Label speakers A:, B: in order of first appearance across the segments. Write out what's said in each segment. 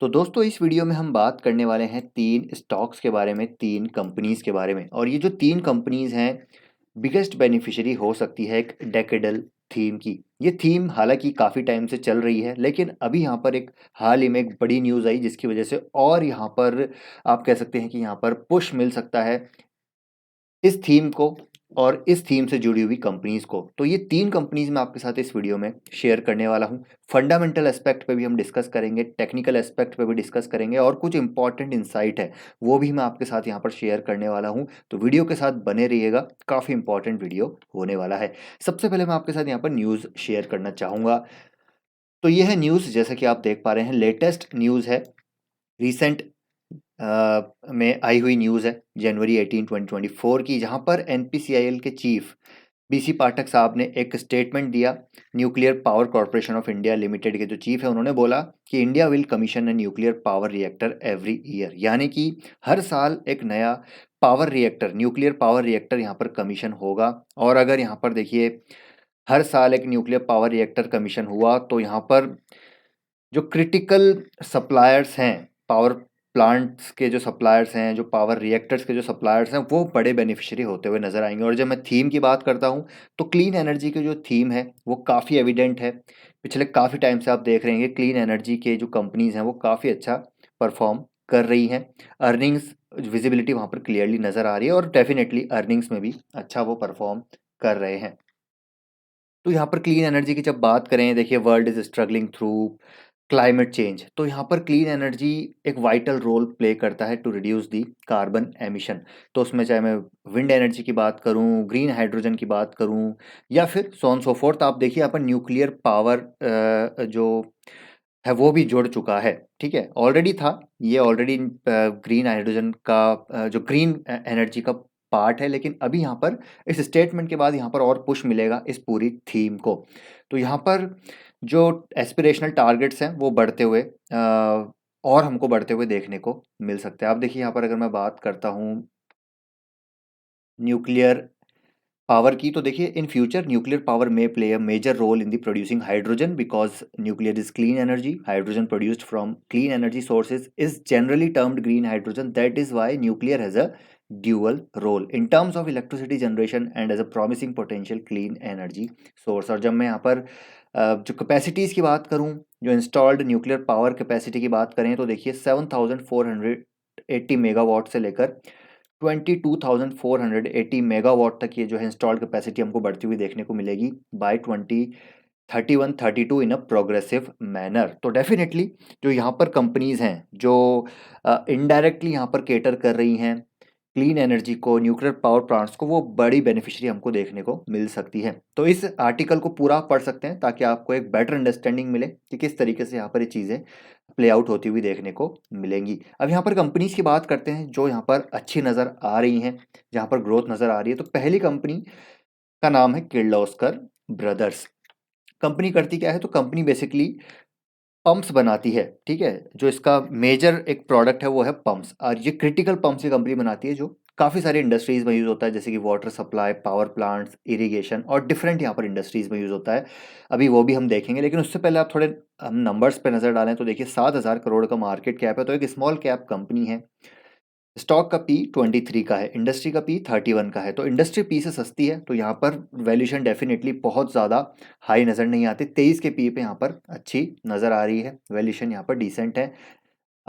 A: तो दोस्तों इस वीडियो में हम बात करने वाले हैं 3 स्टॉक्स के बारे में, 3 कंपनीज़ के बारे में और ये जो 3 कंपनीज़ हैं, बिगेस्ट बेनिफिशियरी हो सकती है एक डेकेडल थीम की। ये थीम हालाँकि काफ़ी टाइम से चल रही है, लेकिन अभी यहाँ पर एक हाल ही में एक बड़ी न्यूज़ आई जिसकी वजह से और यहाँ पर आप कह सकते हैं कि यहाँ पर पुश मिल सकता है इस थीम को और इस थीम से जुड़ी हुई कंपनीज़ को। तो ये 3 कंपनीज़ मैं आपके साथ इस वीडियो में शेयर करने वाला हूँ। फंडामेंटल एस्पेक्ट पे भी हम डिस्कस करेंगे, टेक्निकल एस्पेक्ट पे भी डिस्कस करेंगे और कुछ इंपॉर्टेंट इनसाइट है, वो भी मैं आपके साथ यहाँ पर शेयर करने वाला हूँ। तो वीडियो के साथ बने रहिएगा, काफ़ी इंपॉर्टेंट वीडियो होने वाला है। सबसे पहले मैं आपके साथ यहाँ पर न्यूज़ शेयर करना चाहूँगा। तो ये है न्यूज़, जैसा कि आप देख पा रहे हैं, लेटेस्ट न्यूज़ है। रिसेंट में आई हुई न्यूज़ है जनवरी 18 2024 की, जहां पर एनपीसीआईएल के चीफ बीसी पाठक साहब ने एक स्टेटमेंट दिया। Nuclear power corporation of India limited के जो चीफ है उन्होंने बोला कि India will commission a nuclear power reactor every year, यानी कि हर साल एक नया power reactor, nuclear power reactor यहाँ पर कमीशन होगा। और अगर यहाँ पर देखिए हर साल एक न्यूक्लियर पावर रिएक्टर कमीशन हुआ तो यहाँ पर जो क्रिटिकल सप्लायर्स हैं, पावर प्लांट्स के जो सप्लायर्स हैं, जो पावर रिएक्टर्स के जो सप्लायर्स हैं, वो बड़े बेनिफिशियरी होते हुए नज़र आएँगे। और जब मैं थीम की बात करता हूँ, तो क्लीन एनर्जी की जो थीम है, वो काफ़ी एविडेंट है। पिछले काफ़ी टाइम से आप देख रहे हैं कि क्लीन एनर्जी के जो कंपनीज़ हैं, वो काफ़ी अच्छा परफ़ॉर्म कर रही हैं। अर्निंग्स विज़िबिलिटी वहाँ पर क्लियरली नज़र आ रही है और डेफ़िनेटली अर्निंग्स में भी अच्छा वो परफ़ॉर्म कर रहे हैं। तो यहाँ पर क्लीन एनर्जी की जब बात करें, देखिए world is struggling through climate change, तो यहाँ पर क्लीन एनर्जी एक वाइटल रोल प्ले करता है to reduce the carbon emission. तो उसमें चाहे मैं विंड एनर्जी की बात करूँ, ग्रीन हाइड्रोजन की बात करूँ या फिर सो ऑन सो फोर्थ, आप देखिए यहाँ पर न्यूक्लियर पावर जो है वो भी जुड़ चुका है। ठीक है, ऑलरेडी था ये, ऑलरेडी ग्रीन हाइड्रोजन का जो ग्रीन एनर्जी का पार्ट है, लेकिन अभी यहाँ पर इस स्टेटमेंट के बाद यहाँ पर और पुश मिलेगा इस पूरी थीम को। तो यहाँ पर जो एस्पिरेशनल टारगेट्स हैं वो बढ़ते हुए और हमको बढ़ते हुए देखने को मिल सकते हैं। आप देखिए यहाँ पर अगर मैं बात करता हूँ न्यूक्लियर पावर की, तो देखिए इन फ्यूचर न्यूक्लियर पावर में play a major role in the producing hydrogen because nuclear is clean energy. Hydrogen produced from clean energy sources is generally termed green hydrogen. That is why nuclear has a dual role in terms of electricity generation and as a promising potential clean energy source. और जब मैं यहाँ पर जो capacities की बात करूँ, जो इंस्टॉल्ड न्यूक्लियर पावर कैपेसिटी की बात करें, तो देखिए 7480 मेगावाट से लेकर 22,480 मेगावाट तक ये जो है इंस्टॉल्ड कैपेसिटी हमको बढ़ती हुई देखने को मिलेगी by 2031-32 in a progressive manner. तो डेफिनेटली जो यहाँ पर कंपनीज हैं जो इनडायरेक्टली यहाँ पर केटर कर रही हैं क्लीन एनर्जी को, न्यूक्लियर पावर प्लांट्स को, वो बड़ी बेनिफिशियरी हमको देखने को मिल सकती है। तो इस आर्टिकल को पूरा आप पढ़ सकते हैं ताकि आपको एक बेटर अंडरस्टैंडिंग मिले कि किस तरीके से यहाँ पर ये चीज़ें प्ले आउट होती हुई देखने को मिलेंगी। अब यहाँ पर कंपनीज की बात करते हैं जो यहाँ पर अच्छी नज़र आ रही हैं, जहाँ पर ग्रोथ नज़र आ रही है। तो पहली कंपनी का नाम है किर्लोस्कर ब्रदर्स। कंपनी करती क्या है, तो कंपनी बेसिकली पंप्स बनाती है। ठीक है, जो इसका मेजर एक प्रोडक्ट है वो है पंप्स, और ये क्रिटिकल पंप्स की कंपनी बनाती है जो काफ़ी सारी इंडस्ट्रीज में यूज़ होता है, जैसे कि water supply, power plants, irrigation और डिफरेंट यहाँ पर इंडस्ट्रीज में यूज़ होता है। अभी वो भी हम देखेंगे, लेकिन उससे पहले आप थोड़े हम नंबर्स पे नज़र डालें तो देखिए 7,000 करोड़ का मार्केट कैप है, तो एक स्मॉल कैप कंपनी है। स्टॉक का पी 23 का है, इंडस्ट्री का पी 31 का है। तो इंडस्ट्री पी से सस्ती है, तो यहाँ पर वैल्यूशन डेफिनेटली बहुत ज़्यादा हाई नज़र नहीं आती। 23 के पी पे यहाँ पर अच्छी नज़र आ रही है, वैल्यूशन यहाँ पर डिसेंट है।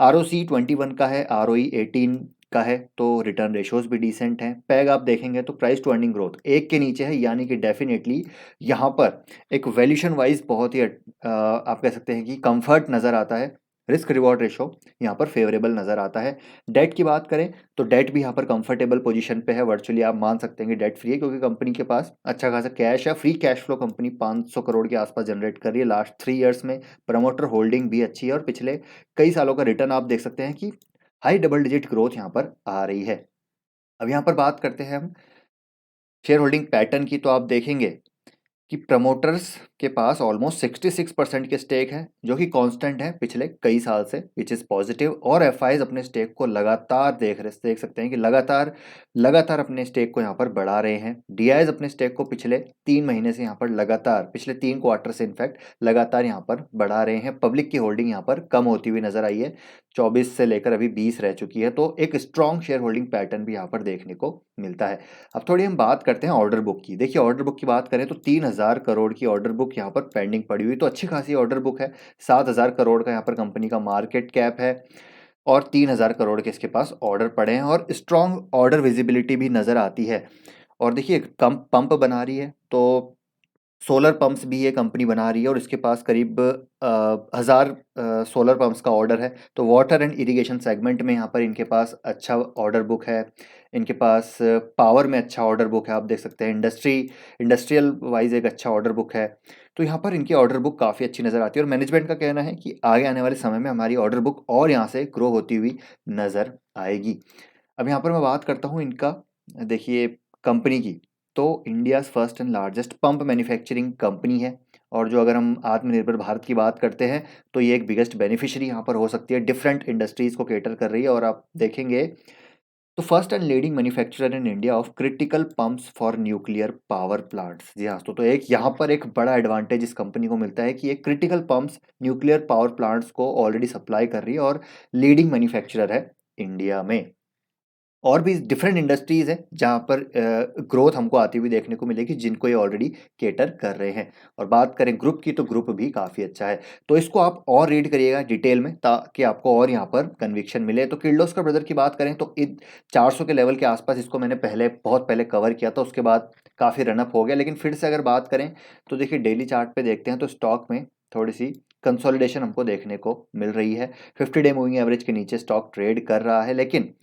A: आर ओ सी 21 का है, आर ओ ई 18 का है, तो रिटर्न रेशोज भी डिसेंट हैं। पैग आप देखेंगे तो प्राइस टू अर्निंग ग्रोथ एक के नीचे है, यानी कि डेफिनेटली यहाँ पर एक वैल्यूशन वाइज बहुत ही आप कह सकते हैं कि कंफर्ट नज़र आता है। रिस्क रिवॉर्ड रेशो यहाँ पर फेवरेबल नज़र आता है। डेट की बात करें तो डेट भी यहाँ पर कंफर्टेबल पोजीशन पे है, वर्चुअली आप मान सकते हैं कि डेट फ्री है, क्योंकि कंपनी के पास अच्छा खासा कैश है। Free cash flow company 500 crore के आसपास जनरेट कर रही है लास्ट 3 ईयर्स में। प्रमोटर होल्डिंग भी अच्छी है और पिछले कई सालों का रिटर्न आप देख सकते हैं कि हाई डबल डिजिट ग्रोथ यहाँ पर आ रही है। अब यहाँ पर बात करते हैं हम शेयर होल्डिंग पैटर्न की, तो आप देखेंगे कि प्रमोटर्स के पास ऑलमोस्ट 66% के स्टेक है, जो कि कांस्टेंट है पिछले कई साल से, विच इज़ पॉजिटिव। और एफआईज अपने स्टेक को लगातार देख सकते हैं कि लगातार लगातार अपने स्टेक को यहाँ पर बढ़ा रहे हैं। डीआईज अपने स्टेक को पिछले 3 महीने से यहाँ पर लगातार, पिछले 3 क्वार्टर से इनफैक्ट लगातार यहाँ पर बढ़ा रहे हैं। पब्लिक की होल्डिंग यहाँ पर कम होती हुई नजर आई है, 24 से लेकर अभी 20 रह चुकी है, तो एक स्ट्रॉन्ग शेयर होल्डिंग पैटर्न भी यहाँ पर देखने को मिलता है। अब थोड़ी हम बात करते हैं ऑर्डर बुक की। देखिए ऑर्डर बुक की बात करें तो 3000 करोड़ की ऑर्डर बुक यहाँ पर पेंडिंग पड़ी हुई, तो अच्छी खासी ऑर्डर बुक है। 7000 करोड़ का यहाँ पर कंपनी का मार्केट कैप है और 3000 करोड़ के इसके पास ऑर्डर पड़े हैं और स्ट्रॉन्ग ऑर्डर विजिबिलिटी भी नज़र आती है। और देखिए कम पंप बना रही है, तो सोलर पंप्स भी ये कंपनी बना रही है और इसके पास करीब 1000 सोलर पंप्स का ऑर्डर है। तो वाटर एंड इरिगेशन सेगमेंट में यहाँ पर इनके पास अच्छा ऑर्डर बुक है। इनके पास पावर में अच्छा ऑर्डर बुक है, आप देख सकते हैं। इंडस्ट्रियल वाइज एक अच्छा ऑर्डर बुक है, तो यहाँ पर इनकी ऑर्डर बुक काफ़ी अच्छी नज़र आती है और मैनेजमेंट का कहना है कि आगे आने वाले समय में हमारी ऑर्डर बुक और यहाँ से ग्रो होती हुई नज़र आएगी। अब यहाँ पर मैं बात करता हूँ इनका, देखिए कंपनी की, तो India's first and largest pump manufacturing company है। और जो अगर हम आत्मनिर्भर भारत की बात करते हैं तो ये एक बिगेस्ट बेनिफिशियरी यहाँ पर हो सकती है, डिफरेंट इंडस्ट्रीज़ को केटर कर रही है। और आप देखेंगे तो first and leading manufacturer in India of critical pumps for nuclear power plants. जी हाँ, तो एक यहाँ पर एक बड़ा एडवांटेज इस कंपनी को मिलता है कि ये critical pumps nuclear power plants को ऑलरेडी सप्लाई कर रही है और लीडिंग मैन्युफैक्चरर है इंडिया में। और भी डिफरेंट इंडस्ट्रीज़ हैं जहाँ पर ग्रोथ हमको आती हुई देखने को मिलेगी, जिनको ये ऑलरेडी केटर कर रहे हैं। और बात करें ग्रुप की, तो ग्रुप भी काफ़ी अच्छा है, तो इसको आप और रीड करिएगा डिटेल में ताकि आपको और यहाँ पर कन्विक्शन मिले। तो किर्लोस्कर ब्रदर की बात करें तो 400 के लेवल के आसपास इसको मैंने बहुत पहले कवर किया था, उसके बाद काफ़ी रनअप हो गया। लेकिन फिर से अगर बात करें तो देखिए डेली चार्ट पर देखते हैं तो स्टॉक में थोड़ी सी कंसोलिडेशन हमको देखने को मिल रही है। 50 डे मूविंग एवरेज के नीचे स्टॉक ट्रेड कर रहा है, लेकिन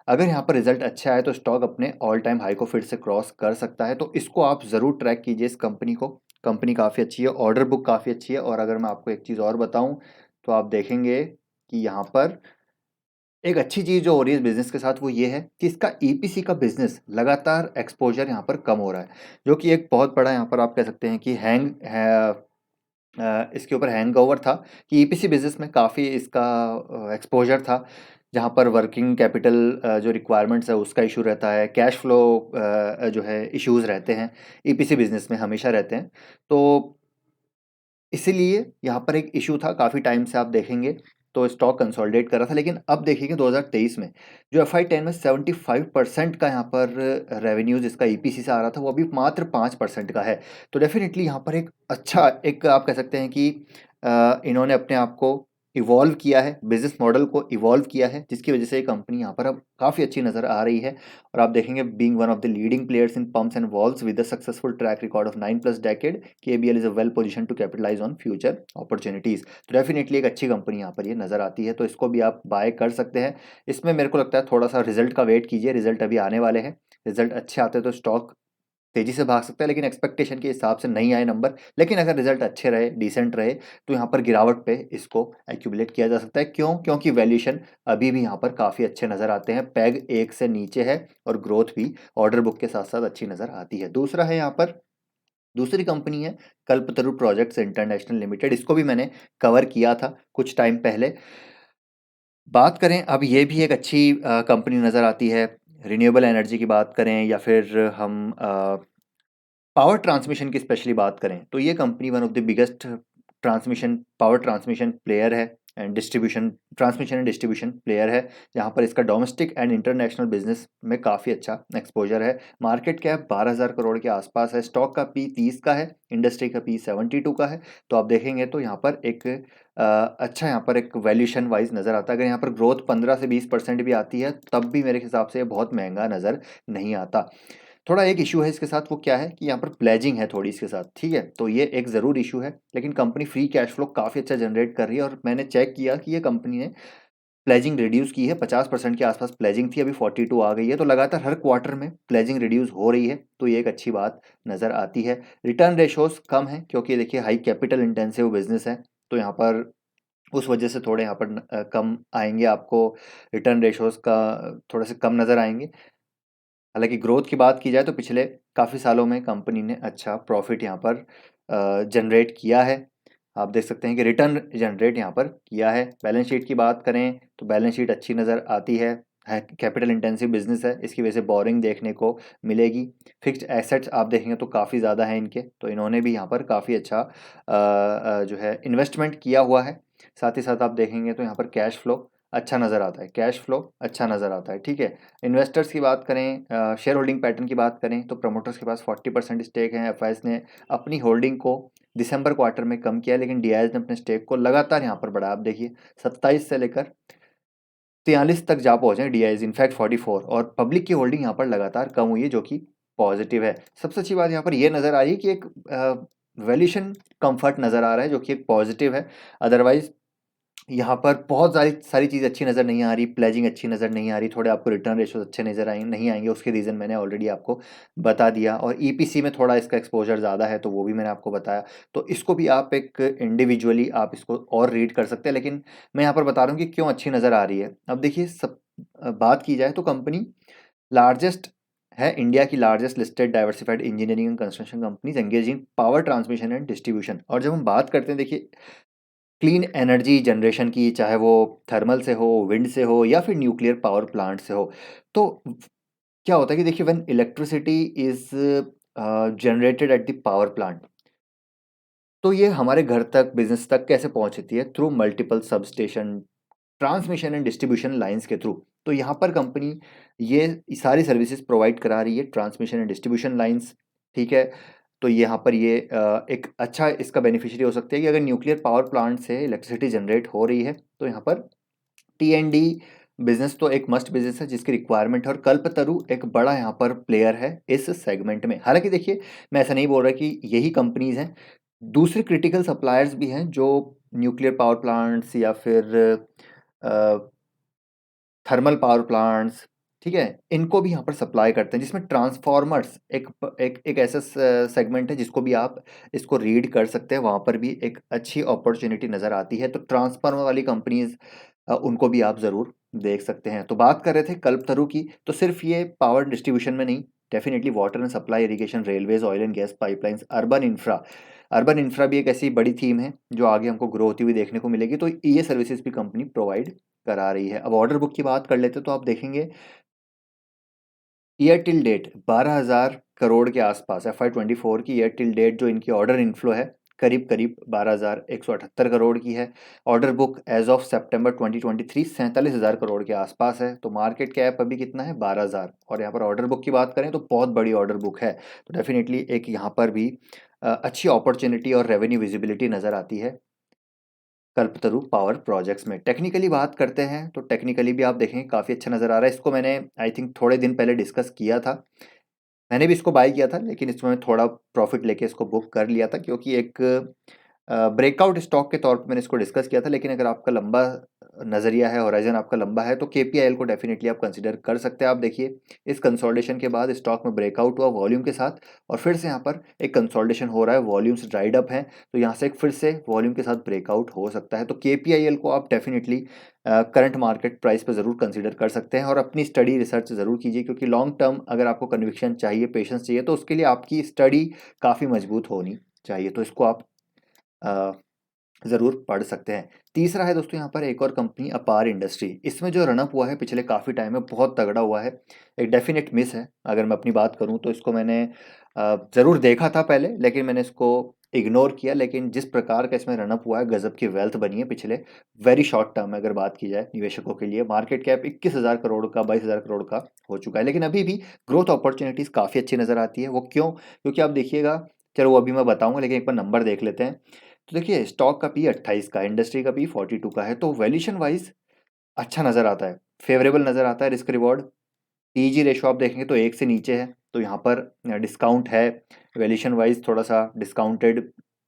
A: अगर यहाँ पर रिजल्ट अच्छा है तो स्टॉक अपने ऑल टाइम हाई को फिर से क्रॉस कर सकता है। तो इसको आप ज़रूर ट्रैक कीजिए इस कंपनी को। कंपनी काफ़ी अच्छी है, ऑर्डर बुक काफ़ी अच्छी है। और अगर मैं आपको एक चीज़ और बताऊं तो आप देखेंगे कि यहाँ पर एक अच्छी चीज़ जो हो रही है इस बिज़नेस के साथ वो ये है कि इसका ईपीसी का बिज़नेस लगातार एक्सपोजर यहाँ पर कम हो रहा है, जो कि एक बहुत बड़ा यहाँ पर आप कह सकते हैं कि इसके ऊपर हैंगओवर था कि ईपीसी बिज़नेस में काफ़ी इसका एक्सपोजर था, जहाँ पर वर्किंग कैपिटल जो रिक्वायरमेंट्स है उसका इशू रहता है, कैश फ्लो जो है इश्यूज़ रहते हैं, ईपीसी बिज़नेस में हमेशा रहते हैं। तो इसीलिए यहाँ पर एक इशू था काफ़ी टाइम से, आप देखेंगे तो स्टॉक कंसोलिडेट कर रहा था। लेकिन अब देखिए 2023 में जो FY10 में 75% का यहाँ पर रेवेन्यूज इसका ईपीसी से आ रहा था, वो अभी मात्र 5% का है। तो डेफिनेटली यहाँ पर एक अच्छा, एक आप कह सकते हैं कि इन्होंने अपने आप को इवॉल्व किया है, बिजनेस मॉडल को इवॉल्व किया है, जिसकी वजह से ये कंपनी यहाँ पर अब काफ़ी अच्छी नज़र आ रही है। और आप देखेंगे being one of the leading players in pumps and valves with a successful track record of 9+ decade, KBL is a well position to capitalize on future opportunities. तो डेफिनेटली एक अच्छी कंपनी यहाँ पर ये नज़र आती है, तो इसको भी आप बाय कर सकते हैं। इसमें मेरे को लगता है थोड़ा सा रिजल्ट का वेट कीजिए, रिजल्ट अभी आने वाले हैं। रिजल्ट अच्छे आते हैं तो स्टॉक तेजी से भाग सकता है, लेकिन एक्सपेक्टेशन के हिसाब से नहीं आए नंबर। लेकिन अगर रिजल्ट अच्छे रहे, डिसेंट रहे, तो यहाँ पर गिरावट पे इसको एक्यूमुलेट किया जा सकता है। क्यों? क्योंकि वैल्यूएशन अभी भी यहाँ पर काफ़ी अच्छे नज़र आते हैं, पैग 1 से नीचे है और ग्रोथ भी ऑर्डर बुक के साथ साथ अच्छी नज़र आती है। दूसरा है यहाँ पर, दूसरी कंपनी है कल्पतरु प्रोजेक्ट्स इंटरनेशनल लिमिटेड, इसको भी मैंने कवर किया था कुछ टाइम पहले। बात करें अब, ये भी एक अच्छी कंपनी नज़र आती है। रिन्यूएबल एनर्जी की बात करें या फिर हम पावर ट्रांसमिशन की स्पेशली बात करें तो ये company one of the biggest power transmission player है and transmission and distribution player है, जहाँ पर इसका डोमेस्टिक एंड इंटरनेशनल बिजनेस में काफ़ी अच्छा एक्सपोजर है। मार्केट कैप 12,000 करोड़ के आसपास है, स्टॉक का पी 30 का है, इंडस्ट्री का पी 72 का है। तो आप देखेंगे तो यहाँ पर एक अच्छा यहाँ पर एक वैल्यूशन वाइज नज़र आता है। अगर यहाँ पर ग्रोथ 15 से 20% भी आती है तब भी मेरे हिसाब से ये बहुत महंगा नज़र नहीं आता। थोड़ा एक इशू है इसके साथ, वो क्या है कि यहाँ पर प्लेजिंग है थोड़ी इसके साथ, ठीक है, तो ये एक ज़रूर इशू है। लेकिन कंपनी फ्री कैश फ्लो काफ़ी अच्छा जनरेट कर रही है और मैंने चेक किया कि ये कंपनी ने प्लेजिंग रिड्यूस की है, 50% के आसपास प्लेजिंग थी, अभी 42 आ गई है। तो लगातार हर क्वार्टर में प्लेजिंग रिड्यूस हो रही है, तो ये एक अच्छी बात नज़र आती है। रिटर्न रेशोज कम है क्योंकि देखिए हाई कैपिटल इंटेंसिव बिजनेस है, तो यहाँ पर उस वजह से थोड़े यहाँ पर कम आएंगे आपको, रिटर्न रेशोज का थोड़े से कम नज़र आएंगे। हालाँकि ग्रोथ की बात की जाए तो पिछले काफ़ी सालों में कंपनी ने अच्छा प्रॉफ़िट यहाँ पर जनरेट किया है। आप देख सकते हैं कि रिटर्न जनरेट यहाँ पर किया है। बैलेंस शीट की बात करें तो बैलेंस शीट अच्छी नज़र आती है। कैपिटल इंटेंसिव बिज़नेस है, इसकी वजह से बोरिंग देखने को मिलेगी। फिक्स्ड एसेट्स आप देखेंगे तो काफ़ी ज़्यादा हैं इनके, तो इन्होंने भी यहाँ पर काफ़ी अच्छा जो है इन्वेस्टमेंट किया हुआ है। साथ ही साथ आप देखेंगे तो यहाँ पर कैश फ्लो अच्छा नज़र आता है, कैश फ्लो अच्छा नज़र आता है, ठीक है। इन्वेस्टर्स की बात करें, शेयर होल्डिंग पैटर्न की बात करें तो प्रमोटर्स के पास 40% स्टेक है। एफआईएस ने अपनी होल्डिंग को दिसंबर क्वार्टर में कम किया, लेकिन डीआईएस ने अपने स्टेक को लगातार यहाँ पर बढ़ाया। आप देखिए 27 से लेकर 43 तक जा पहुंचे डीआईएस, इनफैक्ट 44, और पब्लिक की होल्डिंग यहाँ पर लगातार कम हुई है, जो कि पॉजिटिव है। सबसे अच्छी बात यहाँ पर ये नज़र आ रही है कि एक वैल्यूएशन कंफर्ट नज़र आ रहा है, जो कि एक पॉजिटिव है। अदरवाइज यहाँ पर बहुत सारी सारी चीज़ अच्छी नज़र नहीं आ रही, प्लेजिंग अच्छी नज़र नहीं आ रही, थोड़े आपको रिटर्न रेशोज़ अच्छे नज़र आएँगे नहीं आएँगे, उसके रीज़न मैंने ऑलरेडी आपको बता दिया। और ईपीसी में थोड़ा इसका एक्सपोज़र ज़्यादा है, तो वो भी मैंने आपको बताया। तो इसको भी आप एक इंडिविजुअली आप इसको और रीड कर सकते हैं, लेकिन मैं यहाँ पर बता रहा हूँ कि क्यों अच्छी नज़र आ रही है। अब देखिए बात की जाए तो कंपनी लार्जेस्ट है, इंडिया की largest listed diversified engineering and construction companies engage in power transmission and distribution. और जब हम बात करते हैं, देखिए क्लीन एनर्जी जनरेशन की, चाहे वो थर्मल से हो, विंड से हो, या फिर न्यूक्लियर पावर प्लांट से हो, तो क्या होता है कि देखिए when electricity is generated at the power plant, तो ये हमारे घर तक, बिजनेस तक कैसे पहुंचती है? Through multiple sub station, transmission and distribution lines के थ्रू। तो यहाँ पर कंपनी ये सारी सर्विसेज प्रोवाइड करा रही है, ट्रांसमिशन एंड डिस्ट्रीब्यूशन लाइंस, ठीक है। तो यहाँ पर ये एक अच्छा इसका बेनिफिशियरी हो सकती है कि अगर न्यूक्लियर पावर प्लांट से इलेक्ट्रिसिटी जनरेट हो रही है, तो यहाँ पर टी&डी बिजनेस तो एक मस्ट बिजनेस है जिसकी रिक्वायरमेंट है, और कल्पतरु एक बड़ा यहाँ पर प्लेयर है इस सेगमेंट में। हालांकि देखिए मैं ऐसा नहीं बोल रहा कि यही कंपनीज हैं, दूसरे क्रिटिकल सप्लायर्स भी हैं जो न्यूक्लियर पावर प्लांट्स या फिर थर्मल पावर प्लांट्स, ठीक है, इनको भी यहाँ पर सप्लाई करते हैं, जिसमें ट्रांसफॉर्मर्स एक ऐसा सेगमेंट है जिसको भी आप इसको रीड कर सकते हैं, वहाँ पर भी एक अच्छी अपॉर्चुनिटी नज़र आती है। तो ट्रांसफार्मर वाली कंपनीज उनको भी आप ज़रूर देख सकते हैं। तो बात कर रहे थे कल्पतरु की, तो सिर्फ ये पावर डिस्ट्रीब्यूशन में नहीं, definitely water and supply, irrigation, railways, oil and gas pipelines, urban infra भी एक ऐसी बड़ी थीम है जो आगे हमको ग्रो होती हुई देखने को मिलेगी। तो ये सर्विसेज भी कंपनी प्रोवाइड करा रही है। अब ऑर्डर बुक की बात कर लेते, तो आप देखेंगे ईयर टिल डेट 12,000 करोड़ के आसपास, FY24 की ईयर टिल डेट जो इनकी ऑर्डर इनफ्लो है, करीब करीब 12,178 करोड़ की है। ऑर्डर बुक एज ऑफ सितंबर 2023 47,000 करोड़ के आसपास है। तो मार्केट कैप अभी कितना है? 12,000। और यहाँ पर ऑर्डर बुक की बात करें तो बहुत बड़ी ऑर्डर बुक है। तो डेफिनेटली एक यहाँ पर भी अच्छी अपॉर्चुनिटी और रेवेन्यू विजिबिलिटी नज़र आती है कल्पतरु पावर प्रोजेक्ट्स में। टेक्निकली बात करते हैं तो टेक्निकली भी आप देखेंगे काफ़ी अच्छा नज़र आ रहा है। इसको मैंने आई थिंक थोड़े दिन पहले डिस्कस किया था, मैंने भी इसको बाय किया था, लेकिन इसमें मैं थोड़ा प्रॉफिट लेके इसको बुक कर लिया था, क्योंकि एक ब्रेकआउट स्टॉक के तौर पे मैंने इसको डिस्कस किया था। लेकिन अगर आपका लंबा नज़रिया है, होराइजन आपका लंबा है, तो केपीआईएल को डेफिनेटली आप कंसीडर कर सकते हैं। आप देखिए इस कंसोलिडेशन के बाद स्टॉक में ब्रेकआउट हुआ वॉल्यूम के साथ, और फिर से यहाँ पर एक कंसोलिडेशन हो रहा है, वॉल्यूम्स ड्राइड अप हैं, तो यहाँ से एक फिर से वॉल्यूम के साथ ब्रेकआउट हो सकता है। तो केपीआईएल को आप डेफिनेटली करंट मार्केट प्राइस पर ज़रूर कंसीडर कर सकते हैं, और अपनी स्टडी रिसर्च ज़रूर कीजिए, क्योंकि लॉन्ग टर्म अगर आपको कन्विक्शन चाहिए, पेशेंस चाहिए, तो उसके लिए आपकी स्टडी काफ़ी मजबूत होनी चाहिए। तो इसको आप ज़रूर पढ़ सकते हैं। तीसरा है दोस्तों यहाँ पर एक और कंपनी अपार इंडस्ट्री, इसमें जो रनअप हुआ है पिछले काफ़ी टाइम में बहुत तगड़ा हुआ है, एक डेफिनेट मिस है। अगर मैं अपनी बात करूँ तो इसको मैंने ज़रूर देखा था पहले, लेकिन मैंने इसको इग्नोर किया। लेकिन जिस प्रकार का इसमें रनअप हुआ है, गजब की वेल्थ बनी है पिछले वेरी शॉर्ट टर्म में अगर बात की जाए निवेशकों के लिए। मार्केट कैप 21,000 करोड़ का, 22,000 करोड़ का हो चुका है, लेकिन अभी भी ग्रोथ अपॉर्चुनिटीज़ काफ़ी अच्छी नज़र आती है। वो क्यों? क्योंकि आप देखिएगा, चलो वो अभी मैं बताऊंगा, लेकिन एक बार नंबर देख लेते हैं। तो देखिए स्टॉक का पी 28 का, इंडस्ट्री का पी 42 का है, तो वैल्यूशन वाइज अच्छा नज़र आता है, फेवरेबल नज़र आता है। रिस्क रिवॉर्ड पीजी रेशो आप देखेंगे तो 1 से नीचे है, तो यहाँ पर डिस्काउंट है, वैल्यूशन वाइज थोड़ा सा डिस्काउंटेड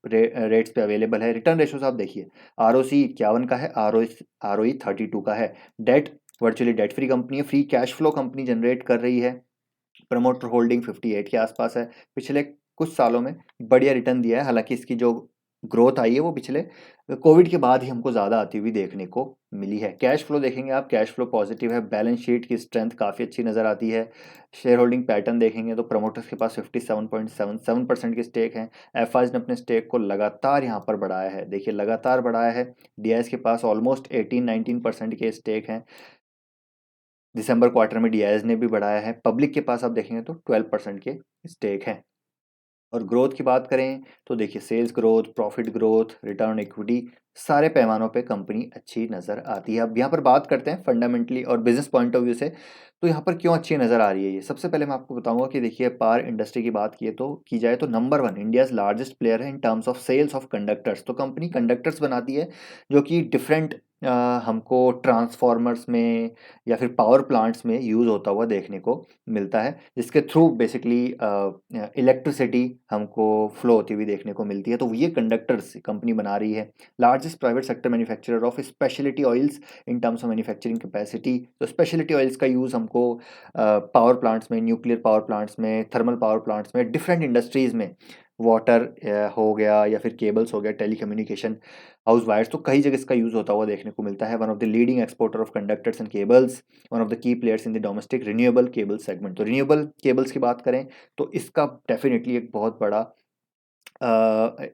A: रेट्स पे अवेलेबल है। रिटर्न रेशोज आप देखिए, ROC 51 का है, ROE 32 का है। Debt virtually debt free company है, free cash flow company generate कर रही है। प्रमोटर होल्डिंग 58 के आसपास है। पिछले कुछ सालों में बढ़िया रिटर्न दिया है, हालांकि इसकी जो ग्रोथ आई है वो पिछले कोविड के बाद ही हमको ज़्यादा आती हुई देखने को मिली है। कैश फ्लो देखेंगे आप, कैश फ्लो पॉजिटिव है, बैलेंस शीट की स्ट्रेंथ काफ़ी अच्छी नज़र आती है। शेयर होल्डिंग पैटर्न देखेंगे तो प्रमोटर्स के पास 57.77% की स्टेक है। एफआईज ने अपने स्टेक को लगातार यहाँ पर बढ़ाया है, देखिए लगातार बढ़ाया है। डीआईएस के पास ऑलमोस्ट 18-19% के स्टेक हैं। दिसंबर क्वार्टर में डीआईएस ने भी बढ़ाया है। पब्लिक के पास आप देखेंगे तो 12% के स्टेक हैं। और ग्रोथ की बात करें तो देखिए sales growth, profit growth, return on equity, सारे पैमानों पे कंपनी अच्छी नज़र आती है। अब यहाँ पर बात करते हैं फंडामेंटली और बिजनेस पॉइंट ऑफ व्यू से, तो यहाँ पर क्यों अच्छी नज़र आ रही है ये। सबसे पहले मैं आपको बताऊंगा कि देखिए पावर इंडस्ट्री की बात की जाए तो नंबर 1 इंडियाज लार्जेस्ट प्लेयर है in terms of sales of conductors. तो कंपनी कंडक्टर्स बनाती है जो कि डिफरेंट हमको ट्रांसफार्मर्स में या फिर पावर प्लांट्स में यूज़ होता हुआ देखने को मिलता है, जिसके थ्रू बेसिकली इलेक्ट्रिसिटी हमको फ्लो होती हुई देखने को मिलती है। तो ये कंडक्टर्स कंपनी बना रही है। Largest private sector manufacturer of speciality oils in terms of manufacturing capacity. तो स्पेशलिटी ऑयल्स का यूज़ हमको पावर प्लांट्स में, न्यूक्लियर पावर प्लांट्स में, थर्मल पावर प्लांट्स में, डिफरेंट इंडस्ट्रीज़ में, वाटर हो गया या फिर केबल्स हो गया, टेली कम्युनिकेशन, हाउस वायर्स, तो कई जगह इसका यूज़ होता हुआ देखने को मिलता है। One of the leading exporter of conductors and cables, one of the key players in the domestic renewable cable segment. तो रिन्यूएबल केबल्स की बात करें तो इसका डेफिनेटली एक बहुत बड़ा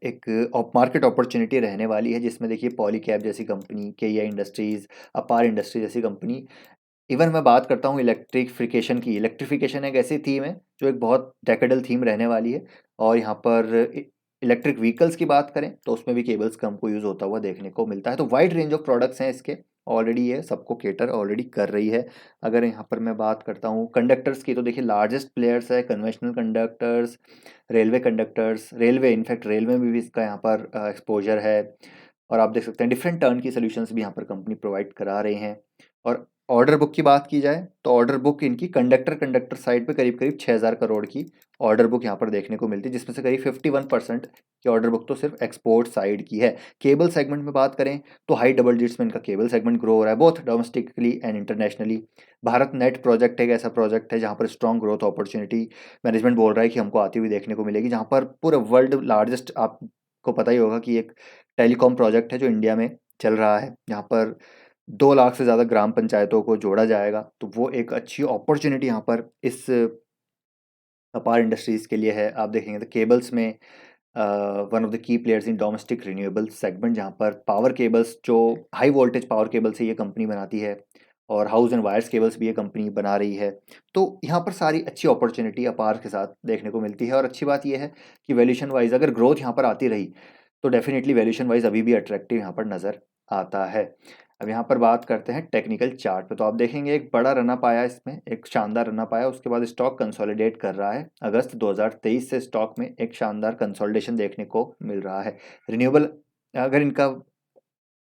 A: एक मार्केट अपॉर्चुनिटी रहने वाली है, जिसमें देखिए पॉलीकैब जैसी कंपनी, केईआई इंडस्ट्रीज़, अपार इंडस्ट्री जैसी कंपनी। इवन मैं बात करता हूँ इलेक्ट्रिफिकेशन की। इलेक्ट्रिफिकेशन एक ऐसी थीम है जो एक बहुत डेकेडल थीम रहने वाली है। और यहाँ पर इलेक्ट्रिक व्हीकल्स की बात करें तो उसमें भी केबल्स का हमको यूज़ होता हुआ देखने को मिलता है। तो वाइड रेंज ऑफ प्रोडक्ट्स हैं इसके, ऑलरेडी ये सबको केटर ऑलरेडी कर रही है। अगर यहाँ पर मैं बात करता हूँ कंडक्टर्स की तो देखिए लार्जेस्ट प्लेयर्स है conventional conductors, railway conductors, railway in fact railway में भी इसका यहाँ पर एक्सपोजर है। और आप देख सकते हैं डिफरेंट टर्न की सोल्यूशंस भी यहाँ पर कंपनी प्रोवाइड करा रहे हैं। और ऑर्डर बुक की बात की जाए तो ऑर्डर बुक इनकी कंडक्टर साइड पे करीब करीब 6,000 करोड़ की ऑर्डर बुक यहाँ पर देखने को मिलती है, जिसमें से करीब 51% की ऑर्डर बुक तो सिर्फ एक्सपोर्ट साइड की है। केबल सेगमेंट में बात करें तो हाई डबल डिजिट्स में इनका केबल सेगमेंट ग्रो हो रहा है, both domestically and internationally. Bharat net project एक ऐसा प्रोजेक्ट है जहाँ पर स्ट्रॉन्ग ग्रोथ अपॉर्चुनिटी मैनेजमेंट बोल रहा है कि हमको आती हुई देखने को मिलेगी, जहाँ पर पूरे वर्ल्ड लार्जेस्ट, आपको पता ही होगा कि एक टेलीकॉम प्रोजेक्ट है जो इंडिया में चल रहा है, जहाँ पर 2 लाख से ज़्यादा ग्राम पंचायतों को जोड़ा जाएगा। तो वो एक अच्छी अपॉर्चुनिटी यहाँ पर इस अपार इंडस्ट्रीज़ के लिए है। आप देखेंगे तो केबल्स में one of the key players in domestic renewable segment, जहाँ पर पावर केबल्स जो हाई वोल्टेज पावर केबल्स है ये कंपनी बनाती है, और हाउस एंड वायर्स केबल्स भी ये कंपनी बना रही है। तो यहाँ पर सारी अच्छी अपॉर्चुनिटी अपार के साथ देखने को मिलती है। और अच्छी बात यह है कि वैल्यूएशन वाइज अगर ग्रोथ यहाँ पर आती रही तो डेफिनेटली वैल्यूएशन वाइज अभी भी अट्रैक्टिव यहाँ पर नज़र आता है। अब यहाँ पर बात करते हैं टेक्निकल चार्ट पे, तो आप देखेंगे एक बड़ा रन अप आया, इसमें एक शानदार रन अप आया, उसके बाद स्टॉक कंसोलिडेट कर रहा है। अगस्त 2023 से स्टॉक में एक शानदार कंसोलिडेशन देखने को मिल रहा है। रिन्यूएबल अगर इनका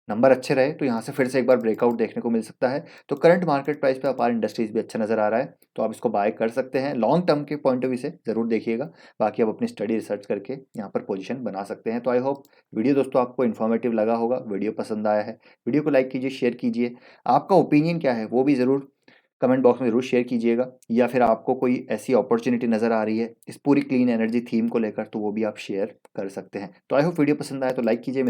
A: नंबर अच्छे रहे तो यहाँ से फिर से एक बार ब्रेकआउट देखने को मिल सकता है। तो करंट मार्केट प्राइस पे अपार इंडस्ट्रीज भी अच्छा नज़र आ रहा है, तो आप इसको बाय कर सकते हैं। लॉन्ग टर्म के पॉइंट ऑफ व्यू से ज़रूर देखिएगा, बाकी आप अपनी स्टडी रिसर्च करके यहाँ पर पोजीशन बना सकते हैं। तो आई होप वीडियो दोस्तों आपको इन्फॉर्मेटिव लगा होगा, वीडियो पसंद आया है, वीडियो को लाइक कीजिए, शेयर कीजिए। आपका ओपिनियन क्या है वो भी ज़रूर कमेंट बॉक्स में ज़रूर शेयर कीजिएगा, या फिर आपको कोई ऐसी अपॉर्चुनिटी नज़र आ रही है इस पूरी क्लीन एनर्जी थीम को लेकर तो वो भी आप शेयर कर सकते हैं। तो आई होप वीडियो पसंद आया तो लाइक कीजिए।